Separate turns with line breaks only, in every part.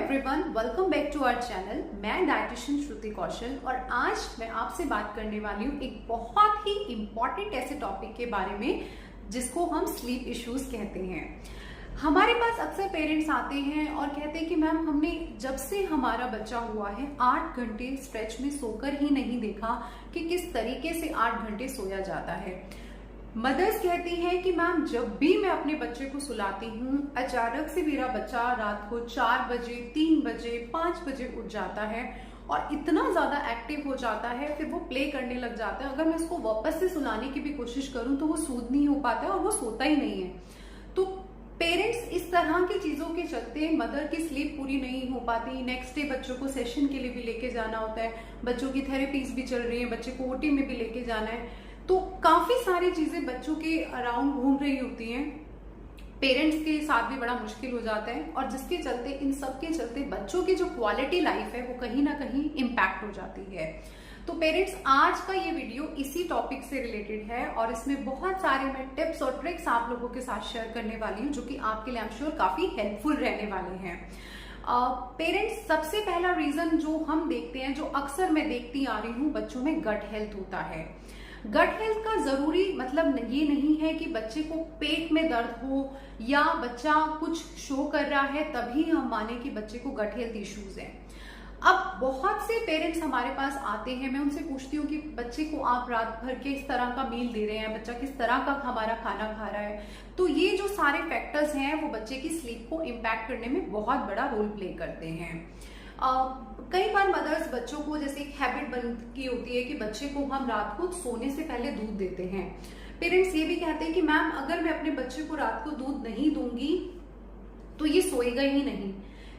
Everyone, welcome back to our channel. मैं dietitian Shruti Kaushal और आज मैं आपसे बात करने वाली हूँ एक बहुत ही इम्पॉर्टेंट ऐसे टॉपिक के बारे में जिसको हम स्लीप इश्यूज कहते हैं। हमारे पास अक्सर पेरेंट्स आते हैं और कहते हैं कि मैम हमने जब से हमारा बच्चा हुआ है 8 घंटे स्ट्रेच में सोकर ही नहीं देखा कि किस तरीके से 8 घंटे सोया जाता है। मदर्स कहती हैं कि मैम जब भी मैं अपने बच्चे को सुलाती हूँ अचानक से मेरा बच्चा रात को 4 बजे, 3 बजे, 5 बजे उठ जाता है और इतना ज्यादा एक्टिव हो जाता है, फिर वो प्ले करने लग जाता है। अगर मैं उसको वापस से सुलाने की भी कोशिश करूं तो वो सूद नहीं हो पाता है और वो सोता ही नहीं है। तो पेरेंट्स इस तरह की चीजों के चलते मदर की स्लीप पूरी नहीं हो पाती। नेक्स्ट डे बच्चों को सेशन के लिए भी लेके जाना होता है, बच्चों की थेरेपीज भी चल रही है, बच्चे को ओटी में भी लेके जाना है, तो काफी सारी चीजें बच्चों के अराउंड घूम रही होती हैं। पेरेंट्स के साथ भी बड़ा मुश्किल हो जाता है और जिसके चलते इन सब के चलते बच्चों की जो क्वालिटी लाइफ है वो कहीं ना कहीं इम्पैक्ट हो जाती है। तो पेरेंट्स, आज का ये वीडियो इसी टॉपिक से रिलेटेड है और इसमें बहुत सारे मैं टिप्स और ट्रिक्स आप लोगों के साथ शेयर करने वाली हूँ जो कि आपके लिए आई एम श्योर काफी हेल्पफुल रहने वाले हैं। पेरेंट्स, सबसे पहला रीजन जो हम देखते हैं, जो अक्सर मैं देखती आ रही हूँ, बच्चों में गट हेल्थ होता है। गट हेल्थ का जरूरी मतलब ये नहीं है कि बच्चे को पेट में दर्द हो या बच्चा कुछ शो कर रहा है तभी हम माने कि बच्चे को गट हेल्थ इश्यूज हैं। अब बहुत से पेरेंट्स हमारे पास आते हैं, मैं उनसे पूछती हूँ कि बच्चे को आप रात भर के इस तरह का मील दे रहे हैं, बच्चा किस तरह का हमारा खाना खा रहा है, तो ये जो सारे फैक्टर्स हैं वो बच्चे की स्लीप को इम्पैक्ट करने में बहुत बड़ा रोल प्ले करते हैं। कई बार मदर्स बच्चों को जैसे एक हैबिट बन की होती है कि बच्चे को हम रात को सोने से पहले दूध देते हैं। पेरेंट्स ये भी कहते हैं कि मैम अगर मैं अपने बच्चे को रात को दूध नहीं दूंगी तो ये सोएगा ही नहीं।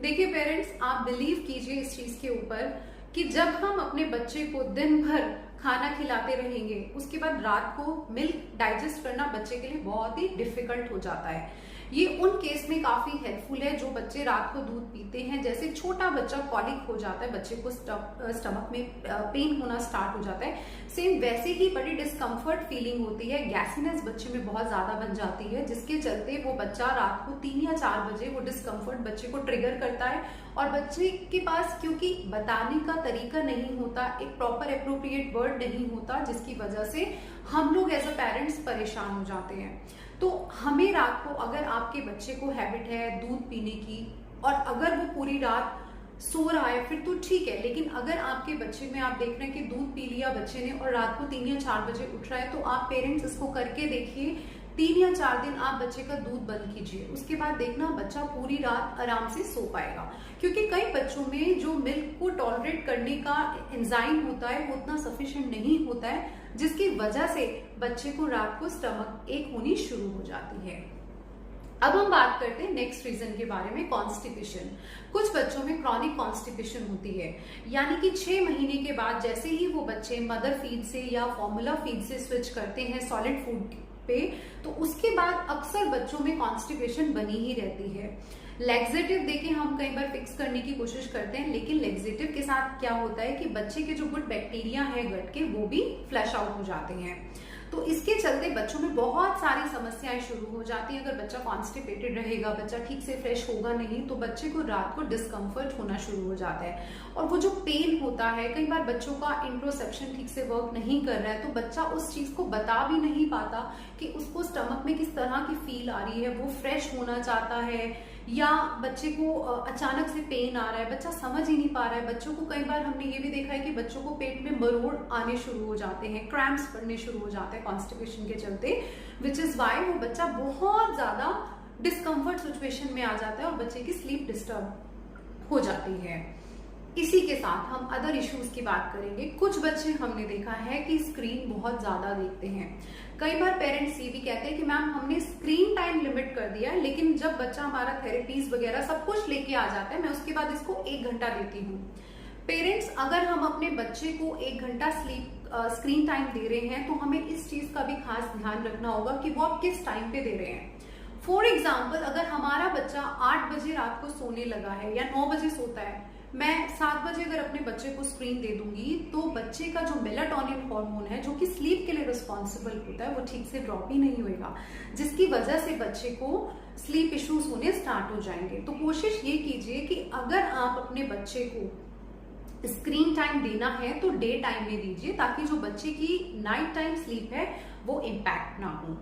देखिए पेरेंट्स, आप बिलीव कीजिए इस चीज के ऊपर कि जब हम अपने बच्चे को दिन भर खाना खिलाते रहेंगे उसके बाद रात को मिल्क डाइजेस्ट करना बच्चे के लिए बहुत ही डिफिकल्ट हो जाता है। ये उन केस में काफी हेल्पफुल है जो बच्चे रात को दूध पीते हैं। जैसे छोटा बच्चा कॉलिक हो जाता है, बच्चे को स्टमक में पेन होना स्टार्ट हो जाता है, सेम वैसे ही बड़ी डिस्कम्फर्ट फीलिंग होती है, गैसीनेस बच्चे में बहुत ज्यादा बन जाती है, जिसके चलते वो बच्चा रात को 3 या 4 बजे वो डिस्कम्फर्ट बच्चे को ट्रिगर करता है और बच्चे के पास क्योंकि बताने का तरीका नहीं होता, एक प्रॉपर अप्रोप्रिएट वर्ड नहीं होता, जिसकी वजह से हम लोग एज अ पेरेंट्स परेशान हो जाते हैं। तो हमें रात को, अगर आपके बच्चे को हैबिट है दूध पीने की और अगर वो पूरी रात सो रहा है फिर तो ठीक है, लेकिन अगर आपके बच्चे में आप देख रहे हैं कि दूध पी लिया बच्चे ने और रात को 3 या 4 बजे उठ रहा है, तो आप पेरेंट्स इसको करके देखिए। 3 या 4 दिन आप बच्चे का दूध बंद कीजिए, उसके बाद देखना बच्चा पूरी रात आराम से सो पाएगा। क्योंकि कई बच्चों में जो मिल्क को टॉलरेट करने का एंजाइम होता है वो उतना सफिशिएंट नहीं होता है, जिसकी वजह से बच्चे को रात को स्टमक एक होनी शुरू हो जाती है। अब हम बात करते हैं नेक्स्ट रीजन के बारे में, कॉन्स्टिपेशन। कुछ बच्चों में क्रॉनिक कॉन्स्टिपेशन होती है, यानी कि 6 महीने के बाद जैसे ही वो बच्चे मदर फीड से या फॉर्मूला फीड से स्विच करते हैं सॉलिड फूड पे, तो उसके बाद अक्सर बच्चों में कॉन्स्टिपेशन बनी ही रहती है। लेग्जेटिव देके हम कई बार फिक्स करने की कोशिश करते हैं, लेकिन लेग्जेटिव के साथ क्या होता है कि बच्चे के जो गुड बैक्टीरिया है गट के वो भी फ्लैश आउट हो जाते हैं। तो इसके चलते बच्चों में बहुत सारी समस्याएं शुरू हो जाती हैं। अगर बच्चा कॉन्स्टिपेटेड रहेगा, बच्चा ठीक से फ्रेश होगा नहीं, तो बच्चे को रात को डिस्कम्फर्ट होना शुरू हो जाता है और वो जो पेन होता है, कई बार बच्चों का इंट्रोसेप्शन ठीक से वर्क नहीं कर रहा है तो बच्चा उस चीज को बता भी नहीं पाता कि उसको स्टमक में किस तरह की फील आ रही है, वो फ्रेश होना चाहता है या बच्चे को अचानक से पेन आ रहा है, बच्चा समझ ही नहीं पा रहा है। बच्चों को कई बार हमने ये भी देखा है कि बच्चों को पेट में मरोड़ आने शुरू हो जाते हैं, क्रैम्प्स पड़ने शुरू हो जाते हैं कॉन्स्टिपेशन के चलते, विच इज वाई वो बच्चा बहुत ज्यादा डिस्कम्फर्ट सिचुएशन में आ जाता है और बच्चे की स्लीप डिस्टर्ब हो जाती है। इसी के साथ हम अदर इश्यूज की बात करेंगे। कुछ बच्चे हमने देखा है कि स्क्रीन बहुत ज्यादा देखते हैं। कई बार पेरेंट्स ये भी कहते हैं कि मैम हमने स्क्रीन टाइम लिमिट कर दिया है, लेकिन जब बच्चा हमारा थेरेपीज वगैरह सब कुछ लेके आ जाता है मैं उसके बाद इसको 1 घंटा देती हूँ। पेरेंट्स, अगर हम अपने बच्चे को 1 घंटा स्क्रीन टाइम दे रहे हैं तो हमें इस चीज का भी खास ध्यान रखना होगा कि वो आप किस टाइम पे दे रहे हैं। फॉर एग्जाम्पल, अगर हमारा बच्चा 8 बजे रात को सोने लगा है या 9 बजे सोता है, मैं 7 बजे अगर अपने बच्चे को स्क्रीन दे दूंगी तो बच्चे का जो मेलाटोनिन हार्मोन है जो कि स्लीप के लिए रिस्पॉन्सिबल होता है वो ठीक से ड्रॉप ही नहीं होएगा, जिसकी वजह से बच्चे को स्लीप इश्यूज होने स्टार्ट हो जाएंगे। तो कोशिश ये कीजिए कि अगर आप अपने बच्चे को स्क्रीन टाइम देना है तो डे टाइम में दीजिए, ताकि जो बच्चे की नाइट टाइम स्लीप है वो इम्पैक्ट ना हो।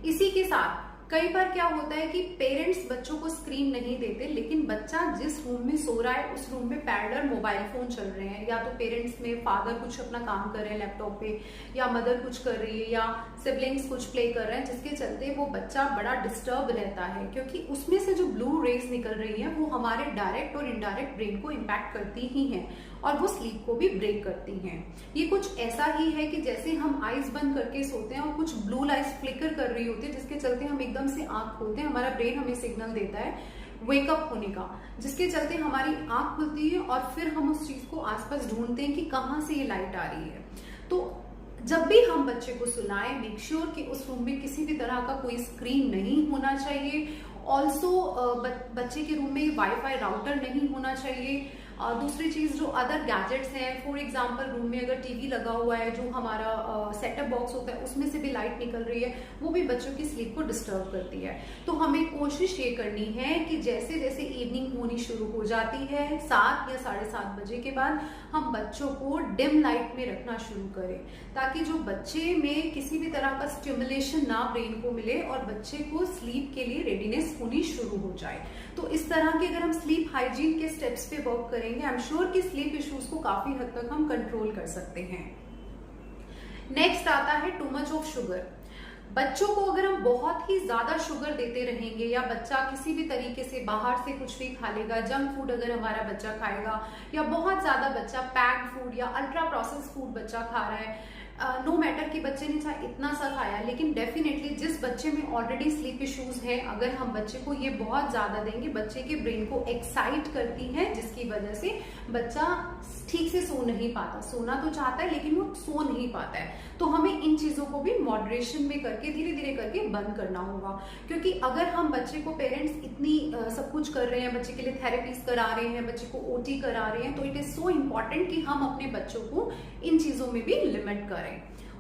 इसी के साथ कई बार क्या होता है कि पेरेंट्स बच्चों को स्क्रीन नहीं देते, लेकिन बच्चा जिस रूम में सो रहा है उस रूम में पैरेलल मोबाइल फोन चल रहे हैं, या तो पेरेंट्स में फादर कुछ अपना काम कर रहे हैं लैपटॉप पे, या मदर कुछ कर रही है, या सिबलिंग्स कुछ प्ले कर रहे हैं, जिसके चलते वो बच्चा बड़ा डिस्टर्ब रहता है, क्योंकि उसमें से जो ब्लू रेज निकल रही है वो हमारे डायरेक्ट और इनडायरेक्ट ब्रेन को इम्पैक्ट करती ही है और वो स्लीप को भी ब्रेक करती हैं। ये कुछ ऐसा ही है कि जैसे हम आईज बंद करके सोते हैं और कुछ ब्लू लाइट फ्लिकर कर रही होती है, जिसके चलते हम एकदम से आंख खोलते हैं, हमारा ब्रेन हमें सिग्नल देता है वेकअप होने का, जिसके चलते हमारी आंख खुलती है और फिर हम उस चीज को आसपास ढूंढते हैं कि कहाँ से ये लाइट आ रही है। तो जब भी हम बच्चे को सुलाएं, मेक श्योर कि उस रूम में किसी भी तरह का कोई स्क्रीन नहीं होना चाहिए। ऑल्सो बच्चे के रूम में वाईफाई राउटर नहीं होना चाहिए। दूसरी चीज जो अदर गैजेट्स हैं, फॉर एग्जांपल रूम में अगर टीवी लगा हुआ है, जो हमारा सेटअप बॉक्स होता है उसमें से भी लाइट निकल रही है, वो भी बच्चों की स्लीप को डिस्टर्ब करती है। तो हमें कोशिश ये करनी है कि जैसे जैसे इवनिंग होनी शुरू हो जाती है 7 या 7:30 बजे के बाद, हम बच्चों को डिम लाइट में रखना शुरू करें, ताकि जो बच्चे में किसी भी तरह का स्टिमुलेशन ना ब्रेन को मिले और बच्चे को स्लीप के लिए रेडीनेस होनी शुरू हो जाए। तो इस तरह के अगर हम स्लीप हाइजीन के स्टेप्स पे वर्क करेंगे, आई एम श्योर कि स्लीप इश्यूज को काफी हद तक हम कंट्रोल कर सकते हैं। नेक्स्ट आता है टू मच ऑफ शुगर। बच्चों को अगर हम बहुत ही ज्यादा शुगर देते रहेंगे, या बच्चा किसी भी तरीके से बाहर से कुछ भी खा लेगा, जंक फूड अगर हमारा बच्चा खाएगा, या बहुत ज्यादा बच्चा पैक्ड फूड या अल्ट्रा प्रोसेस फूड बच्चा खा रहा है, नो मैटर कि बच्चे ने चाहे इतना सा खाया, लेकिन डेफिनेटली जिस बच्चे में ऑलरेडी स्लीप इश्यूज है, अगर हम बच्चे को ये बहुत ज्यादा देंगे, बच्चे के ब्रेन को एक्साइट करती है, जिसकी वजह से बच्चा ठीक से सो नहीं पाता। सोना तो चाहता है लेकिन वो सो नहीं पाता है। तो हमें इन चीजों को भी मॉडरेशन में करके धीरे धीरे करके बंद करना होगा, क्योंकि अगर हम बच्चे को पेरेंट्स इतनी सब कुछ कर रहे हैं, बच्चे के लिए थेरेपीज करा रहे हैं, बच्चे को ओटी करा रहे हैं, तो इट इज सो इम्पॉर्टेंट कि हम अपने बच्चों को इन चीजों में भी लिमिट करें।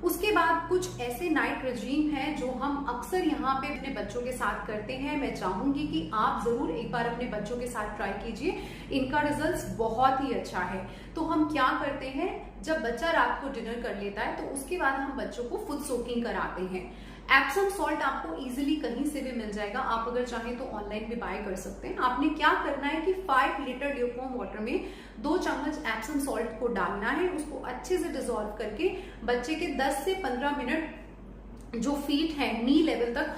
उसके बाद कुछ ऐसे नाइट रेजीम है जो हम अक्सर यहाँ पे अपने बच्चों के साथ करते हैं। मैं चाहूंगी कि आप जरूर एक बार अपने बच्चों के साथ ट्राई कीजिए, इनका रिजल्ट्स बहुत ही अच्छा है। तो हम क्या करते हैं, जब बच्चा रात को डिनर कर लेता है तो उसके बाद हम बच्चों को फुड सोकिंग कराते हैं। एप्सम सॉल्ट आपको इजीली कहीं से भी मिल जाएगा, आप अगर चाहें तो ऑनलाइन भी बाय कर सकते हैं। आपने क्या करना है कि 5 लीटर ल्यूकवार्म वाटर में 2 चम्मच एप्सम सॉल्ट को डालना है, उसको अच्छे से डिसॉल्व करके बच्चे के 10 से 15 मिनट जो फीट है नी लेवल तक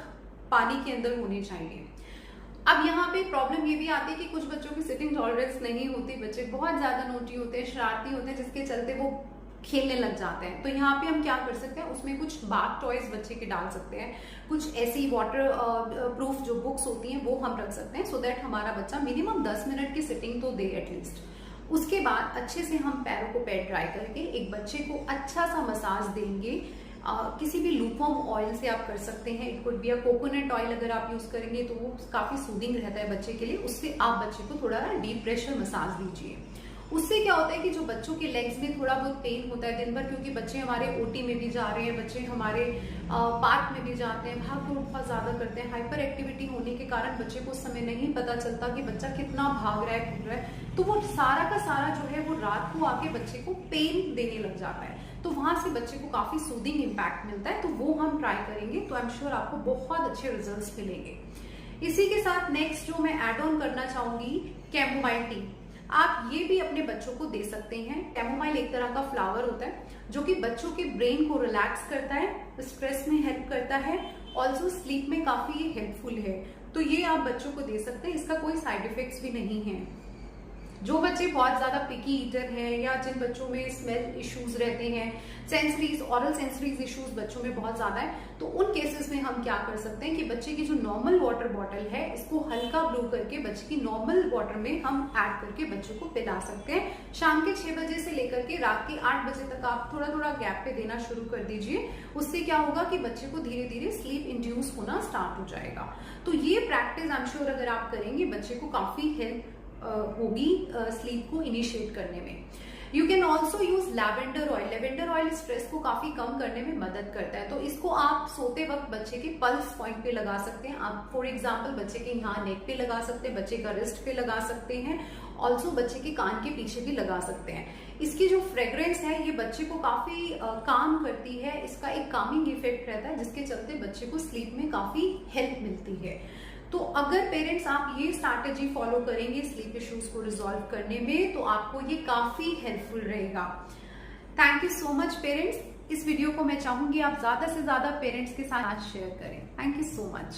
पानी के अंदर होने चाहिए। अब यहाँ पे प्रॉब्लम ये भी आती है कि कुछ बच्चों की सिटिंग टॉलरेंस नहीं होती, बच्चे बहुत ज्यादा नोटी होते हैं, शरारती होते हैं, जिसके चलते वो खेलने लग जाते हैं। तो यहाँ पे हम क्या कर सकते हैं, उसमें कुछ बाथ टॉयज बच्चे के डाल सकते हैं, कुछ ऐसी वाटर प्रूफ जो बुक्स होती हैं वो हम रख सकते हैं, सो दैट हमारा बच्चा मिनिमम 10 मिनट की सिटिंग तो दे एटलीस्ट। उसके बाद अच्छे से हम पैरों को पैर ड्राई करके एक बच्चे को अच्छा सा मसाज देंगे। किसी भी लूपवार्म ऑयल से आप कर सकते हैं, it could be a coconut oil, अगर आप यूज करेंगे तो वो काफी सूदिंग रहता है बच्चे के लिए। उससे आप बच्चे को थोड़ा डीप प्रेशर मसाज दीजिए। उससे क्या होता है कि जो बच्चों के लेग्स में थोड़ा बहुत पेन होता है दिन भर, क्योंकि बच्चे हमारे ओटी में भी जा रहे हैं, बच्चे हमारे पार्क में भी जाते हैं, भाग दौड़ बहुत ज्यादा करते हैं, हाइपर एक्टिविटी होने के कारण बच्चे को उस समय नहीं पता चलता कि बच्चा कितना भाग रहा है, कूद रहा है, तो वो सारा का सारा जो है वो रात को आके बच्चे को पेन देने लग जाता है। तो वहां से बच्चे को काफी सूदिंग इम्पैक्ट मिलता है। तो वो हम ट्राई करेंगे तो आई एम श्योर आपको बहुत अच्छे रिजल्ट्स मिलेंगे। इसी के साथ नेक्स्ट जो मैं एड ऑन करना चाहूंगी, कैमोमाइल टी। आप ये भी अपने बच्चों को दे सकते हैं। कैमोमाइल एक तरह का फ्लावर होता है जो कि बच्चों के ब्रेन को रिलैक्स करता है, स्ट्रेस में हेल्प करता है, ऑल्सो स्लीप में काफी हेल्पफुल है। तो ये आप बच्चों को दे सकते हैं, इसका कोई साइड इफेक्ट्स भी नहीं है। जो बच्चे बहुत ज्यादा पिकी ईटर हैं, या जिन बच्चों में स्मेल इश्यूज रहते हैं, सेंसरीज ऑरल सेंसरीज इश्यूज बच्चों में बहुत ज्यादा है, तो उन केसेस में हम क्या कर सकते हैं कि बच्चे की जो नॉर्मल वाटर बॉटल है इसको हल्का ब्रू करके बच्चे की नॉर्मल वाटर में हम ऐड करके बच्चों को पिला सकते हैं। शाम के 6 बजे से लेकर के रात के 8 बजे तक आप थोड़ा थोड़ा गैप पे देना शुरू कर दीजिए। उससे क्या होगा कि बच्चे को धीरे धीरे स्लीप इंड्यूस होना स्टार्ट हो जाएगा। तो ये प्रैक्टिस आई एम श्योर अगर आप करेंगे बच्चे को काफी हेल्प होगी स्लीप को इनिशिएट करने में। You can also use lavender oil. Lavender oil stress को काफी कम करने में मदद करता है, तो इसको आप सोते वक्त बच्चे के पल्स पॉइंट पे लगा सकते हैं। आप फॉर एग्जाम्पल बच्चे के यहाँ नेक पे लगा सकते हैं, बच्चे का रिस्ट पे लगा सकते हैं, ऑल्सो बच्चे के कान के पीछे भी लगा सकते हैं। इसकी जो फ्रेग्रेंस है ये बच्चे को काफी काम करती है, इसका एक कामिंग इफेक्ट रहता है, जिसके चलते बच्चे को स्लीप में काफी हेल्प मिलती है। तो अगर पेरेंट्स आप ये स्ट्रैटेजी फॉलो करेंगे स्लीप इश्यूज को रिजॉल्व करने में, तो आपको ये काफी हेल्पफुल रहेगा। Thank you so much parents. इस वीडियो को मैं चाहूंगी आप ज्यादा से ज्यादा पेरेंट्स के साथ शेयर करें। Thank you so much.